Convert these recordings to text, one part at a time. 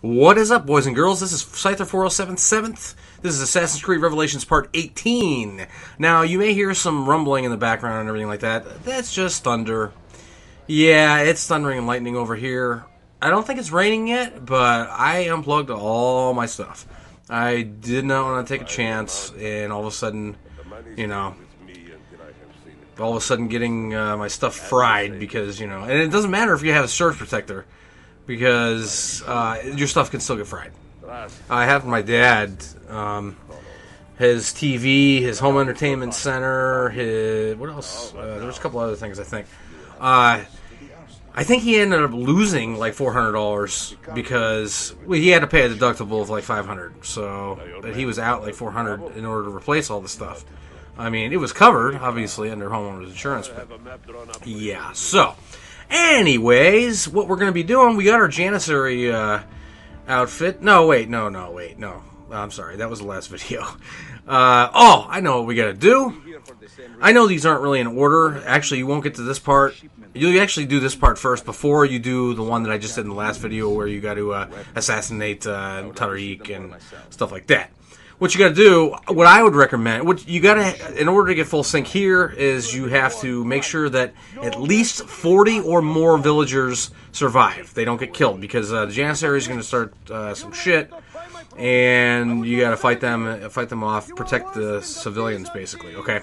What is up, boys and girls? This is Scyther 4077th. This is Assassin's Creed Revelations Part 18. Now, you may hear some rumbling in the background and everything like that. That's just thunder. Yeah, it's thundering and lightning over here. I don't think it's raining yet, but I unplugged all my stuff. I did not want to take a chance, and all of a sudden, you know, getting my stuff fried because, you know, and it doesn't matter if you have a surge protector, because your stuff can still get fried. I have my dad, his TV, his home entertainment center, his, what else? There was a couple other things, I think. I think he ended up losing like $400 because he had to pay a deductible of like $500. So, but he was out like $400 in order to replace all the stuff. I mean, it was covered, obviously, under homeowners insurance, but yeah. So, anyways, what we're going to be doing, we got our Janissary outfit. No, wait, no. I'm sorry, that was the last video. Oh, I know what we got to do. I know these aren't really in order. Actually, you won't get to this part. You'll actually do this part first before you do the one that I just did in the last video where you got to assassinate Tariq and stuff like that. What you got to do, what I would recommend, what you got to, in order to get full sync here, is you have to make sure that at least 40 or more villagers survive. They don't get killed, because the Janissary is going to start some shit, and you got to fight them off, protect the civilians, basically. Okay.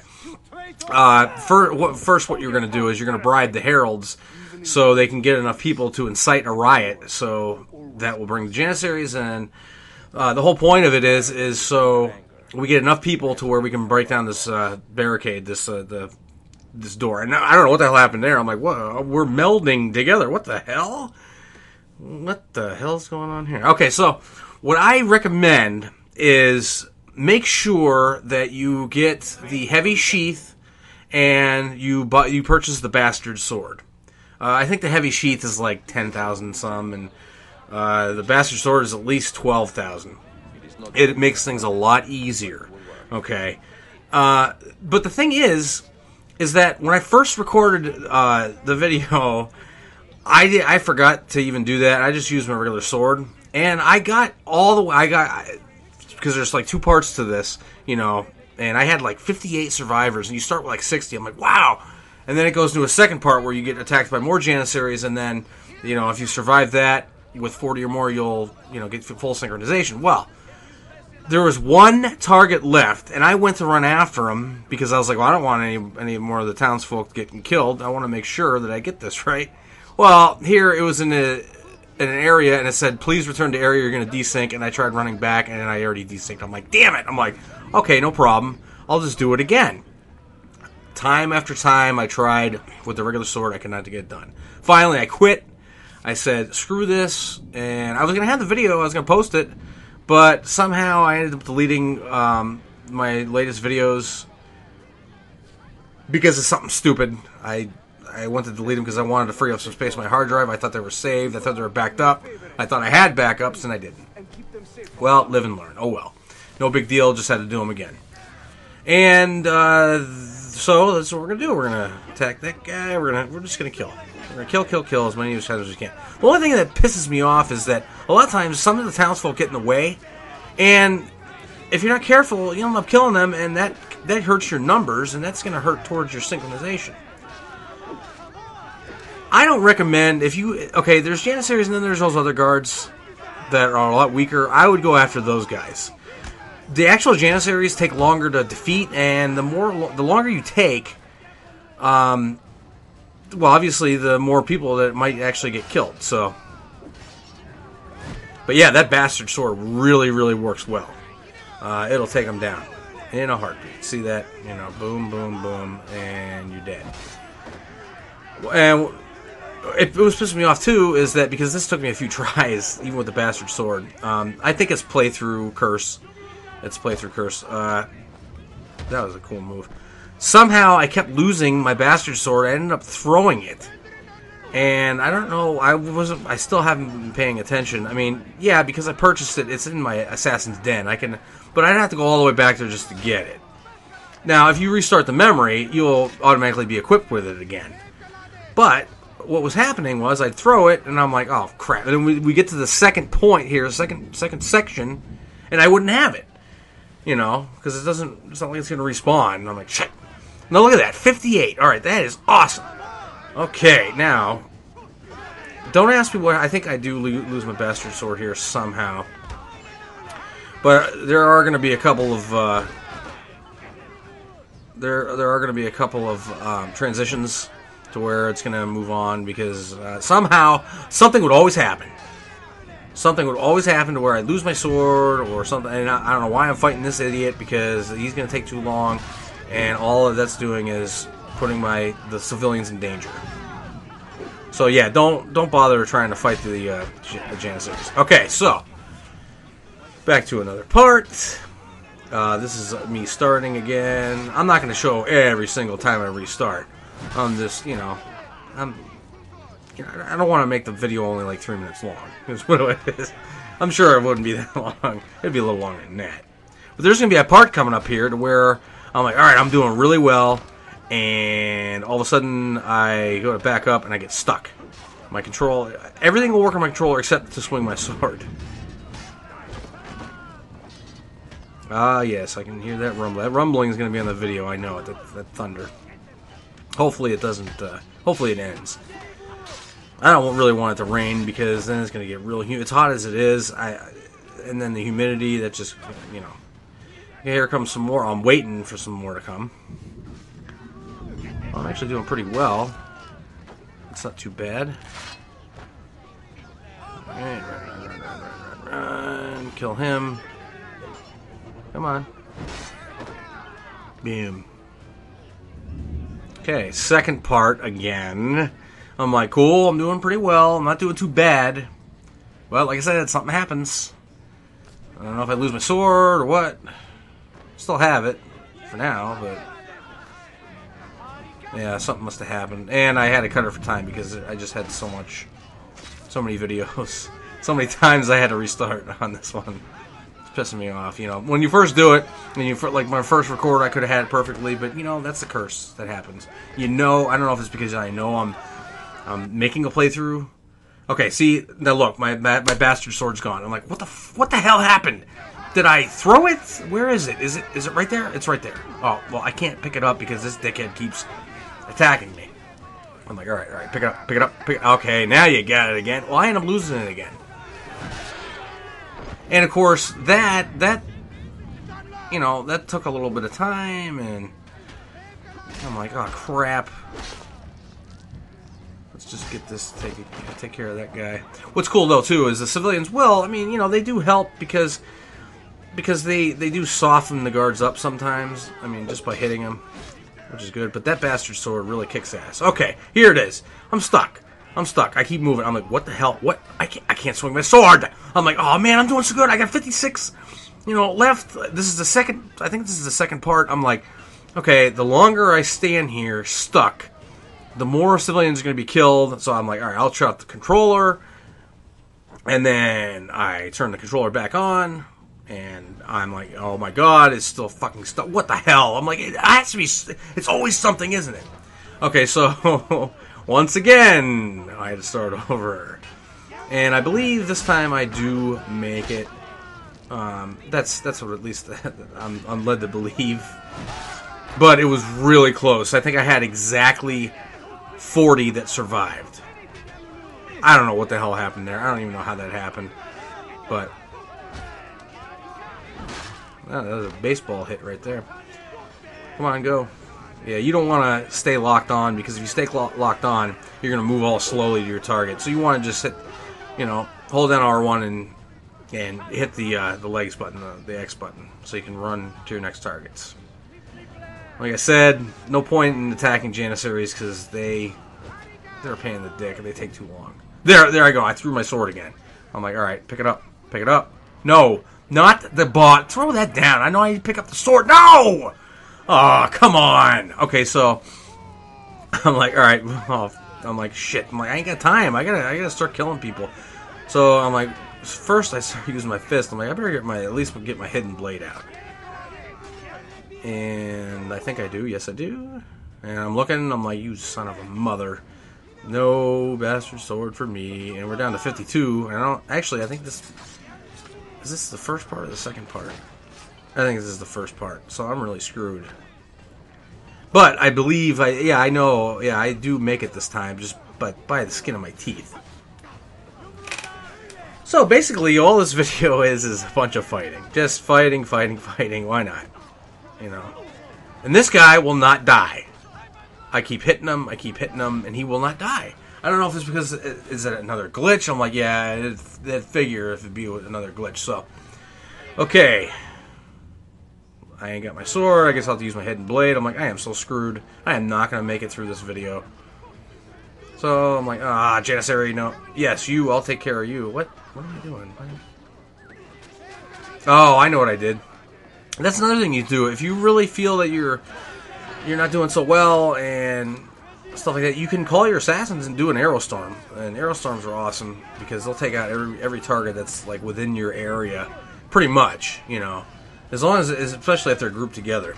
First, what you're going to do is you're going to bribe the heralds so they can get enough people to incite a riot. So that will bring the Janissaries in. The whole point of it is so we get enough people to where we can break down this barricade, this door. And I don't know what the hell happened there. I'm like, what? We're melding together. What the hell? What the hell's going on here? Okay, so what I recommend is make sure that you get the heavy sheath and you purchase the bastard sword. I think the heavy sheath is like 10,000 some, and the bastard sword is at least 12,000. It makes things a lot easier. Okay, but the thing is that when I first recorded the video, I forgot to even do that. I just used my regular sword, and I got all the way. Because there's like two parts to this, you know, and I had like 58 survivors, and you start with like 60. I'm like, wow. And then it goes to a second part where you get attacked by more Janissaries, and then, you know, if you survive that with 40 or more, you'll, you know, get full synchronization. Well, there was one target left, and I went to run after him because I was like, well, I don't want any more of the townsfolk getting killed. I want to make sure that I get this right. Well, here it was in an area, and it said, please return to area, you're going to desync, and I tried running back, and I already desynced. I'm like, damn it. I'm like, okay, no problem. I'll just do it again. Time after time, I tried with the regular sword. I could not get it done. Finally, I quit. I said, screw this, and I was going to have the video. I was going to post it, but somehow I ended up deleting my latest videos because of something stupid. I wanted to delete them because I wanted to free up some space on my hard drive. I thought they were saved. I thought they were backed up. I thought I had backups, and I didn't. Well, live and learn. Oh, well. No big deal. Just had to do them again. And so that's what we're going to do. We're going to attack that guy. We're just going to kill him. We're going to kill as many as we can. The only thing that pisses me off is that a lot of times some of the townsfolk get in the way, and if you're not careful, you'll end up killing them, and that hurts your numbers, and that's going to hurt towards your synchronization. I don't recommend, okay, there's Janissaries and then there's those other guards that are a lot weaker. I would go after those guys. The actual Janissaries take longer to defeat, and the longer you take, well, obviously, the more people that might actually get killed, so. But yeah, that bastard sword really, really works well. It'll take them down in a heartbeat. See that? You know, boom, boom, boom, and you're dead. And it was pissing me off too, is that because this took me a few tries, even with the bastard sword. I think it's playthrough curse. It's playthrough curse. That was a cool move. Somehow I kept losing my bastard sword. I ended up throwing it, and I don't know. I still haven't been paying attention. I mean, yeah, because I purchased it. It's in my Assassin's Den. But I'd have to go all the way back there just to get it. Now, if you restart the memory, you'll automatically be equipped with it again. But what was happening was I'd throw it, and I'm like, oh, crap. And then we get to the second point here, second section, and I wouldn't have it. You know, because it's not like it's going to respawn. And I'm like, shit. Now look at that, 58. All right, that is awesome. Okay, now, don't ask me what. I think I do lose my bastard sword here somehow. But there are going to be a couple of there are going to be a couple of transitions to where it's going to move on, because somehow something would always happen. Something would always happen to where I lose my sword or something, and I don't know why I'm fighting this idiot, because he's going to take too long, and all of that's doing is putting the civilians in danger. So yeah, don't bother trying to fight the Janissaries. Okay, so back to another part. This is me starting again. I'm not going to show every single time I restart. I'm just, you know, I don't want to make the video only like 3 minutes long. That's what it is. I'm sure it wouldn't be that long. It'd be a little longer than that. But there's going to be a part coming up here to where I'm like, alright, I'm doing really well, and all of a sudden I go to back up and I get stuck. My control, everything will work on my controller except to swing my sword. Ah, yes, I can hear that rumble. That rumbling is going to be on the video, I know it, that thunder. Hopefully it doesn't, hopefully it ends. I don't really want it to rain, because then it's going to get real humid. It's hot as it is, and then the humidity, that just, you know. Here comes some more. I'm waiting for some more to come. I'm actually doing pretty well. It's not too bad. Alright, run. Kill him. Come on. Boom. Okay, second part again. I'm like, cool, I'm doing pretty well. I'm not doing too bad. Well, like I said, something happens. I don't know if I lose my sword or what. Still have it for now, but yeah, something must have happened. And I had to cut it for time because I just had so many videos. So many times I had to restart on this one. It's pissing me off, you know. When you first do it, and like my first record, I could have had it perfectly, but you know, that's the curse that happens. You know, I don't know if it's because I know I'm making a playthrough. Okay, see, now look, my bastard sword's gone. I'm like, what the hell happened? Did I throw it? Where is it? Is it right there? It's right there. Oh, well, I can't pick it up because this dickhead keeps attacking me. I'm like, all right, pick it up. Okay, now you got it again. Well, I end up losing it again. And of course, that you know, that took a little bit of time, and I'm like, oh crap. Let's just get this, take care of that guy. What's cool though too is the civilians will, I mean, you know, they do help because they do soften the guards up sometimes. I mean, just by hitting them, which is good. But that bastard sword really kicks ass. Okay, here it is. I'm stuck. I keep moving. I'm like, what the hell? What? I can't swing my sword. I'm like, oh man, I'm doing so good. I got 56, you know, left. This is the second. I think this is the second part. I'm like, okay, the longer I stand here stuck, the more civilians are going to be killed. So I'm like, all right, I'll shut the controller, and then I turn the controller back on. And I'm like, oh my god, it's still fucking stuck. What the hell? I'm like, it has to be. It's always something, isn't it? Okay, so once again, I had to start over. And I believe this time I do make it. That's what at least I'm led to believe. But it was really close. I think I had exactly 40 that survived. I don't know what the hell happened there. I don't even know how that happened. But oh, that was a baseball hit right there. Come on, go. Yeah, you don't want to stay locked on, because if you stay locked on, you're going to move all slowly to your target. So you want to just hit, you know, hold down R1 and hit the legs button, the X button, so you can run to your next targets. Like I said, no point in attacking Janissaries because they're a pain in the dick and they take too long. There I go. I threw my sword again. I'm like, all right, pick it up. No. Not the bot. Throw that down. I know I need to pick up the sword. No! Oh, come on. Okay, so I'm like, all right. Oh, I'm like, shit. I'm like, I ain't got time. I gotta start killing people. So I'm like, first I start using my fist. I'm like, I better at least get my hidden blade out. And I think I do. Yes, I do. And I'm looking. I'm like, you son of a mother. No bastard sword for me. And we're down to 52. And I think this... Is this the first part or the second part? I think this is the first part. So I'm really screwed. But I believe... I know. Yeah, I do make it this time. But by the skin of my teeth. So basically, all this video is a bunch of fighting. Just fighting. Why not? You know. And this guy will not die. I keep hitting him, and he will not die. I don't know if it's because, is it another glitch? I'm like, yeah, that figure if it'd be another glitch. So, okay. I ain't got my sword. I guess I'll have to use my hidden blade. I'm like, I am so screwed. I am not going to make it through this video. So, I'm like, Janissary, no. Yes, you, I'll take care of you. What am I doing? Oh, I know what I did. That's another thing you do. If you really feel that you're not doing so well and stuff like that, you can call your assassins and do an arrow storm. And arrow storms are awesome because they'll take out every target that's like within your area, pretty much. You know, as long as, especially if they're grouped together.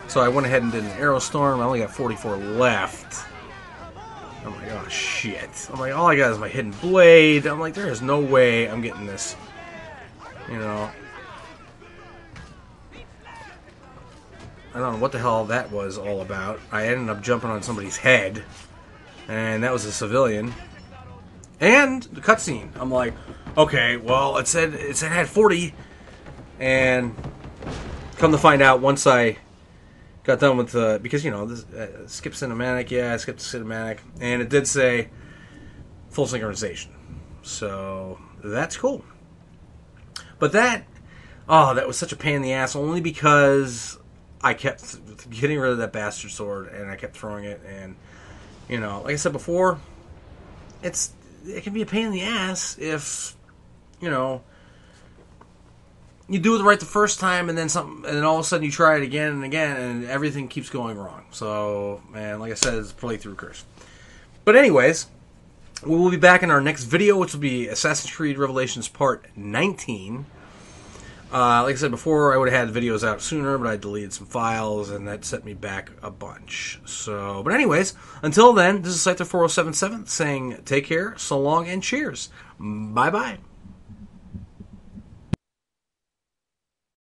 So I went ahead and did an arrow storm. I only got 44 left. I'm like, oh shit. I'm like, all I got is my hidden blade. I'm like, there is no way I'm getting this. You know. I don't know what the hell that was all about. I ended up jumping on somebody's head. And that was a civilian. And the cutscene. I'm like, okay, well, it said it had 40. And come to find out, once I got done with the... Because, you know, this, skip cinematic. Yeah, I skipped the cinematic. And it did say full synchronization. So, that's cool. But that... Oh, that was such a pain in the ass. Only because I kept getting rid of that bastard sword. And I kept throwing it. And, you know, like I said before... It can be a pain in the ass if, you know... You do it right the first time, and then all of a sudden you try it again and again, and everything keeps going wrong. So, man, like I said, it's a playthrough curse. But anyways, we will be back in our next video, which will be Assassin's Creed Revelations Part 19. Like I said before, I would have had videos out sooner, but I deleted some files, and that set me back a bunch. So, but anyways, until then, this is Scyther4077 saying take care, so long, and cheers. Bye-bye.